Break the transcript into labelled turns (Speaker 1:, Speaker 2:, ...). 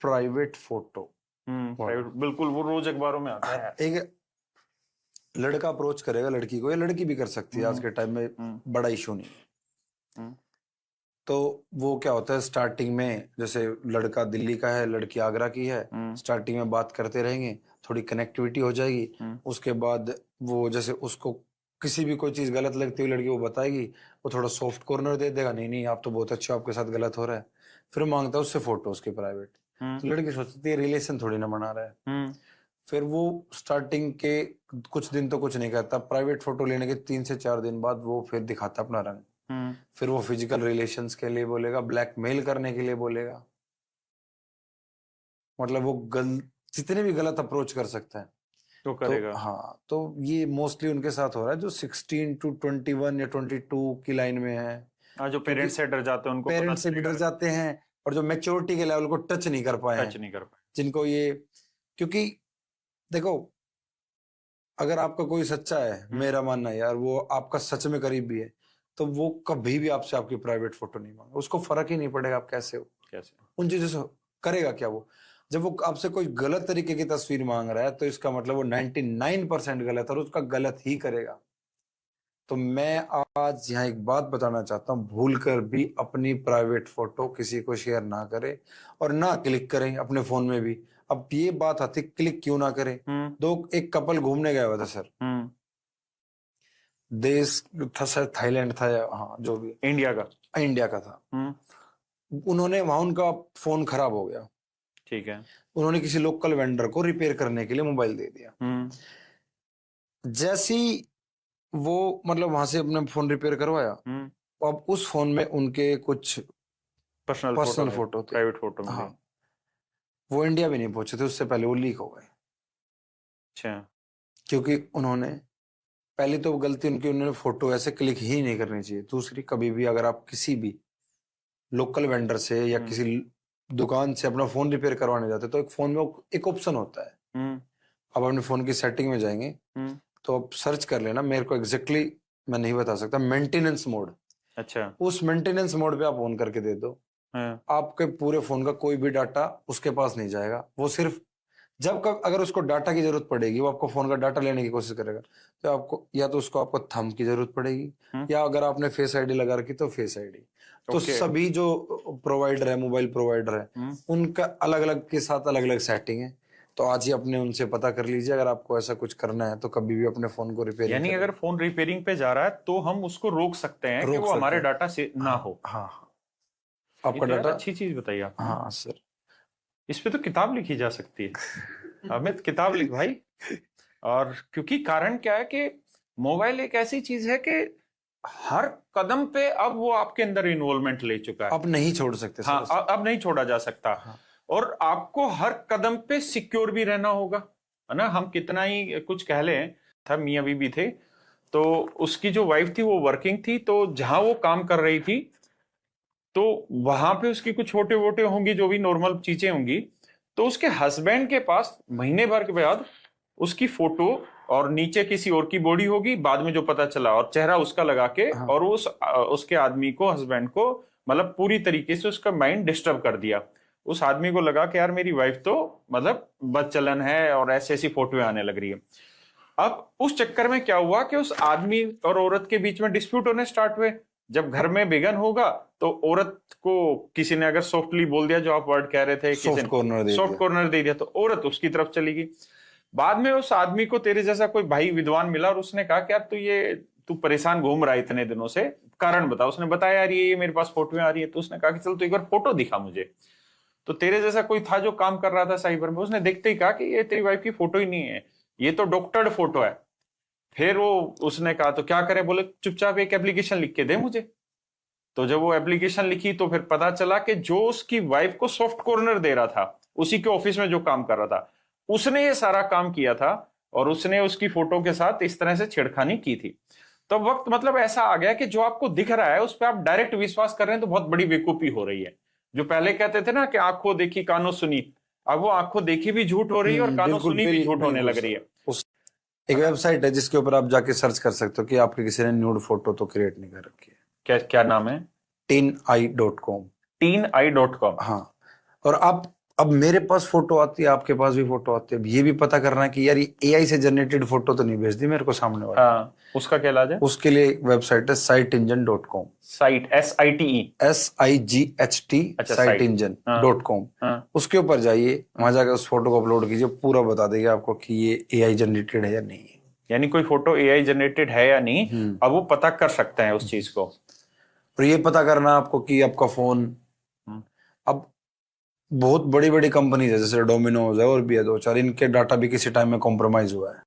Speaker 1: Private photo.
Speaker 2: Private, बिल्कुल, वो रोज अखबारों में आता है।
Speaker 1: एक लड़का अप्रोच करेगा लड़की को, या लड़की भी कर सकती है, आज के टाइम में बड़ा इशू नहीं है। तो वो क्या होता है, स्टार्टिंग में जैसे लड़का दिल्ली का है, लड़की आगरा की है, स्टार्टिंग में बात करते रहेंगे, थोड़ी कनेक्टिविटी हो जाएगी। उसके बाद वो जैसे उसको किसी भी कोई चीज गलत लगती हुई लड़की वो बताएगी, वो थोड़ा सॉफ्ट कॉर्नर दे देगा, नहीं नहीं आप तो बहुत अच्छे हो, आपके साथ गलत हो रहा है, फिर मांगता है उससे फोटो उसकी प्राइवेट। तो लड़की सोचती है रिलेशन थोड़ी ना बना रहा है। फिर वो स्टार्टिंग के कुछ दिन तो कुछ नहीं करता, प्राइवेट फोटो लेने के 3 से 4 दिन बाद वो फिर दिखाता अपना रंग। फिर वो फिजिकल रिलेशंस के लिए बोलेगा, ब्लैकमेल करने के लिए बोलेगा, मतलब वो जितने भी गलत अप्रोच कर सकता है
Speaker 2: तो करेगा।
Speaker 1: हाँ, तो ये मोस्टली उनके साथ हो रहा है जो 16 to 21 या 22 की लाइन में है।
Speaker 2: जो पेरेंट्स से डर जाते हैं, उनको
Speaker 1: पेरेंट्स से डर जाते हैं, और जो मैच्योरिटी के लेवल को टच नहीं कर पाए, जिनको ये, क्योंकि देखो अगर आपका कोई सच्चा है, मेरा मानना है यार, वो आपका सच में करीब भी है, तो वो कभी भी आपसे आपकी प्राइवेट फोटो नहीं मांगे, उसको फर्क ही नहीं पड़ेगा आप कैसे हो, कैसे उन चीजों से करेगा क्या वो। जब वो आपसे कोई गलत तरीके की तस्वीर मांग रहा है तो इसका मतलब वो 99% गलत है और उसका गलत ही करेगा। तो मैं आज यहाँ एक बात बताना चाहता हूँ, भूल कर भी अपनी प्राइवेट फोटो किसी को शेयर ना करें और ना क्लिक करें अपने फोन में भी। अब ये बात आती, क्लिक क्यों ना करें। एक कपल घूमने गया हुआ था सर, देश था सर, थाईलैंड था या हाँ जो भी, इंडिया का था। उन्होंने वहां, उनका फोन खराब हो गया,
Speaker 2: ठीक है,
Speaker 1: उन्होंने किसी लोकल वेंडर को रिपेयर करने के लिए मोबाइल दे दिया। जैसी वो मतलब वहां से अपने फोन रिपेयर करवाया, अब उस फोन में उनके कुछ पर्सनल फोटो थे,
Speaker 2: प्राइवेट फोटो में।
Speaker 1: हाँ, वो इंडिया भी नहीं पहुंचे थे, उससे पहले वो लीक हो गए।
Speaker 2: अच्छा,
Speaker 1: क्योंकि उन्होंने पहले तो गलती उनकी, उन्होंने फोटो ऐसे क्लिक ही नहीं करनी चाहिए। दूसरी, कभी भी अगर आप किसी भी लोकल वेंडर से या किसी दुकान से अपना फोन रिपेयर करवाने जाते तो एक फोन में एक ऑप्शन होता है, आप अपने फोन की सेटिंग में जाएंगे तो आप सर्च कर लेना, मेरे को एग्जैक्टली मैं नहीं बता सकता, मेंटेनेंस मोड।
Speaker 2: अच्छा,
Speaker 1: उस मेंटेनेंस मोड पे आप ऑन करके दे दो, आपके पूरे फोन का कोई भी डाटा उसके पास नहीं जाएगा। वो सिर्फ जब अगर उसको डाटा की जरूरत पड़ेगी, वो आपको फोन का डाटा लेने की कोशिश करेगा, तो आपको या तो उसको आपको थंब की जरूरत पड़ेगी, या अगर आपने फेस आईडी लगा रखी तो फेस आईडी। तो सभी जो प्रोवाइडर है, मोबाइल प्रोवाइडर है, उनका अलग अलग के साथ अलग अलग सेटिंग है। तो आज ही अपने उनसे पता कर लीजिए, अगर आपको ऐसा कुछ करना है तो कभी भी अपने फोन को रिपेयरिंग,
Speaker 2: यानी अगर फोन रिपेयरिंग पे जा रहा है तो हम उसको रोक सकते हैं कि वो हमारे डाटा से ना हो।
Speaker 1: हाँ, आपका डाटा।
Speaker 2: अच्छी चीज बताइए आप।
Speaker 1: हाँ सर,
Speaker 2: इस पे तो किताब लिखी जा सकती है। अमित, किताब लिख भाई। और क्योंकि कारण क्या है कि मोबाइल एक ऐसी चीज है कि हर कदम पे अब वो आपके अंदर इन्वॉल्वमेंट ले चुका है,
Speaker 1: अब नहीं छोड़ सकते।
Speaker 2: हाँ, अब नहीं छोड़ा जा सकता। और आपको हर कदम पे सिक्योर भी रहना होगा, है ना। हम कितना ही कुछ कह लें, था मियां बीबी थे, तो उसकी जो वाइफ थी वो वर्किंग थी, तो जहां वो काम कर रही थी तो वहां पे उसकी कुछ छोटे वोटे होंगी, जो भी नॉर्मल चीजें होंगी, तो उसके हस्बैंड के पास महीने भर के बाद उसकी फोटो और नीचे किसी और की बॉडी होगी, बाद में जो पता चला, और चेहरा उसका लगा के, और उसके आदमी को, हस्बैंड को, मतलब पूरी तरीके से उसका माइंड डिस्टर्ब कर दिया। उस आदमी को लगा कि यार मेरी वाइफ तो मतलब बदचलन है और ऐसी ऐसी फोटो आने लग रही है। अब उस चक्कर में क्या हुआ कि उस आदमी और औरत के बीच में डिस्प्यूट होने स्टार्ट हुए। जब घर में बिगन होगा तो औरत को किसी ने अगर सॉफ्टली बोल दिया, जो आप वर्ड कह रहे थे,
Speaker 1: सॉफ्ट
Speaker 2: कॉर्नर दे दिया, तो औरत उसकी तरफ चली गई। बाद में उस आदमी को तेरे जैसा कोई भाई विद्वान मिला और उसने कहा कि यार तू परेशान घूम रहा है इतने दिनों से, कारण बता। उसने बताया यार ये मेरे पास फोटोएं आ रही है। तो उसने कहा कि चल तू एक बार फोटो दिखा मुझे। तो तेरे जैसा कोई था जो काम कर रहा था साइबर में, उसने देखते ही कहा कि ये तेरी वाइफ की फोटो ही नहीं है, ये तो डॉक्टर्ड फोटो है। फिर उसने कहा तो क्या करे, बोले चुपचाप एक एप्लीकेशन लिख के दे मुझे। तो जब वो एप्लीकेशन लिखी तो फिर पता चला कि जो उसकी वाइफ को सॉफ्ट कॉर्नर दे रहा था, उसी के ऑफिस में जो काम कर रहा था, उसने ये सारा काम किया था और उसने उसकी फोटो के साथ इस तरह से छेड़खानी की थी। तो वक्त मतलब ऐसा आ गया कि जो आपको दिख रहा है उस पर आप डायरेक्ट विश्वास कर रहे हैं, तो बहुत बड़ी बेवकूफी हो रही है। जो पहले कहते थे ना कि आंखों देखी कानों सुनी, अब वो आंखों देखी भी झूठ हो रही है और कानों सुनी भी झूठ होने लग रही है।
Speaker 1: एक वेबसाइट है जिसके ऊपर आप जाके सर्च कर सकते हो कि आपके किसी ने न्यूड फोटो तो क्रिएट नहीं कर रखी है।
Speaker 2: क्या नाम है?
Speaker 1: teeneye.com।
Speaker 2: teeneye.com।
Speaker 1: हाँ, और आप अब मेरे पास फोटो आती है, आपके पास भी फोटो आती है, अब ये भी पता करना है कि यार ये एआई से जनरेटेड फोटो तो नहीं भेज दी मेरे को सामने वाला।
Speaker 2: हाँ, उसका क्या इलाज है?
Speaker 1: उसके लिए एक वेबसाइट है siteengine.com,
Speaker 2: साइट SITE?
Speaker 1: SIGHT,
Speaker 2: अच्छा,
Speaker 1: siteengine.com।
Speaker 2: हाँ।
Speaker 1: उसके ऊपर जाइए, वहां जाकर उस फोटो को अपलोड कीजिए, पूरा बता देगा आपको कि ये एआई जनरेटेड है या नहीं है।
Speaker 2: यानी कोई फोटो AI जनरेटेड है या नहीं, अब वो पता कर सकते हैं उस चीज को।
Speaker 1: और ये पता करना आपको कि आपका फोन, अब बहुत बड़ी बड़ी कंपनीज है जैसे डोमिनोज है और भी है दो चार, इनके डाटा भी किसी टाइम में कॉम्प्रोमाइज हुआ है।